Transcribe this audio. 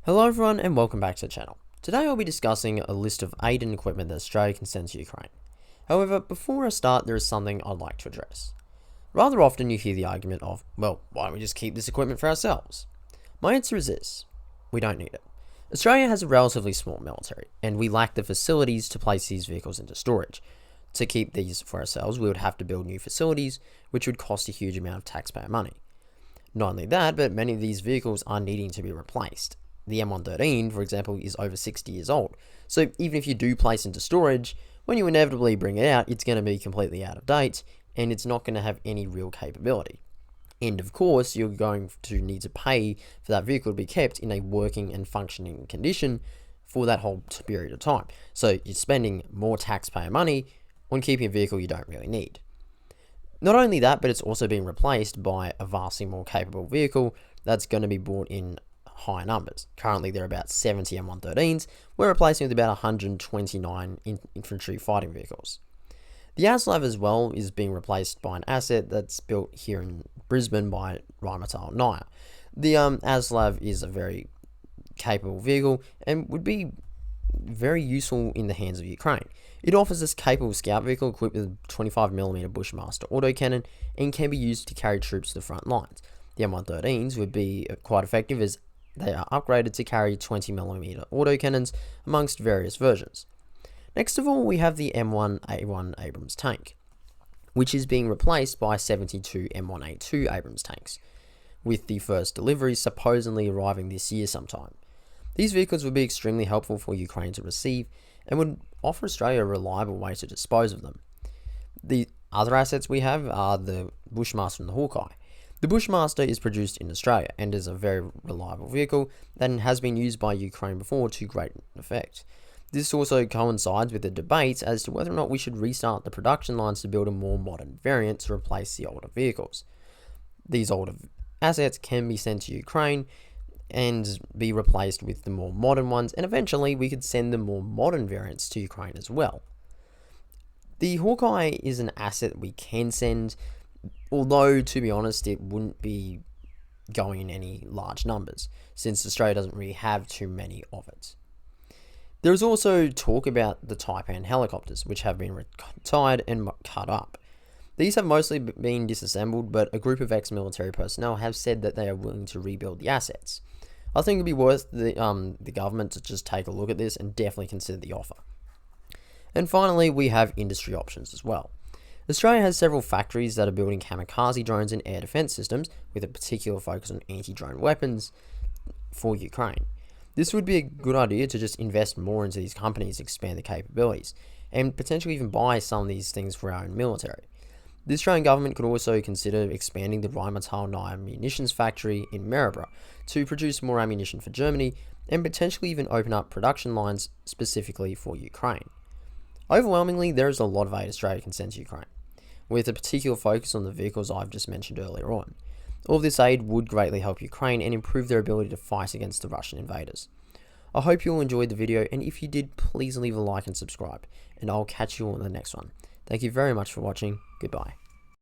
Hello everyone and welcome back to the channel. Today I'll be discussing a list of aid and equipment that Australia can send to Ukraine. However, before I start, there is something I'd like to address. Rather often you hear the argument of, well, why don't we just keep this equipment for ourselves? My answer is this: we don't need it. Australia has a relatively small military, and we lack the facilities to place these vehicles into storage. To keep these for ourselves, we would have to build new facilities, which would cost a huge amount of taxpayer money. Not only that, but many of these vehicles are needing to be replaced. The M113, for example, is over 60 years old, so even if you do place into storage, when you inevitably bring it out, it's going to be completely out of date, and it's not going to have any real capability. And of course, you're going to need to pay for that vehicle to be kept in a working and functioning condition for that whole period of time. So you're spending more taxpayer money on keeping a vehicle you don't really need. Not only that, but it's also being replaced by a vastly more capable vehicle that's going to be bought in high numbers. Currently, there are about 70 M113s. We're replacing with about 129 infantry fighting vehicles. The ASLAV as well is being replaced by an asset that's built here in Brisbane by Rheinmetall Steyr. The ASLAV is a very capable vehicle and would be very useful in the hands of Ukraine. It offers this capable scout vehicle equipped with a 25mm Bushmaster autocannon and can be used to carry troops to the front lines. The M113s would be quite effective as they are upgraded to carry 20mm autocannons amongst various versions. Next of all, we have the M1A1 Abrams tank, which is being replaced by 72 M1A2 Abrams tanks, with the first deliveries supposedly arriving this year sometime. These vehicles would be extremely helpful for Ukraine to receive and would offer Australia a reliable way to dispose of them. The other assets we have are the Bushmaster and the Hawkeye. The Bushmaster is produced in Australia and is a very reliable vehicle that has been used by Ukraine before to great effect. This also coincides with the debate as to whether or not we should restart the production lines to build a more modern variant to replace the older vehicles. These older assets can be sent to Ukraine and be replaced with the more modern ones, and eventually we could send the more modern variants to Ukraine as well. The Hawkeye is an asset we can send, although to be honest it wouldn't be going in any large numbers since Australia doesn't really have too many of it. There is also talk about the Taipan helicopters, which have been retired and cut up. These have mostly been disassembled, but a group of ex-military personnel have said that they are willing to rebuild the assets. I think it would be worth the government to just take a look at this and definitely consider the offer. And finally, we have industry options as well. Australia has several factories that are building kamikaze drones and air defense systems, with a particular focus on anti-drone weapons for Ukraine. This would be a good idea to just invest more into these companies, expand the capabilities, and potentially even buy some of these things for our own military. The Australian government could also consider expanding the Rheinmetall Steyr munitions factory in Maryborough to produce more ammunition for Germany, and potentially even open up production lines specifically for Ukraine. Overwhelmingly, there is a lot of aid Australia can send to Ukraine, with a particular focus on the vehicles I've just mentioned earlier on. All of this aid would greatly help Ukraine and improve their ability to fight against the Russian invaders. I hope you all enjoyed the video, and if you did, please leave a like and subscribe, and I'll catch you all in the next one. Thank you very much for watching. Goodbye.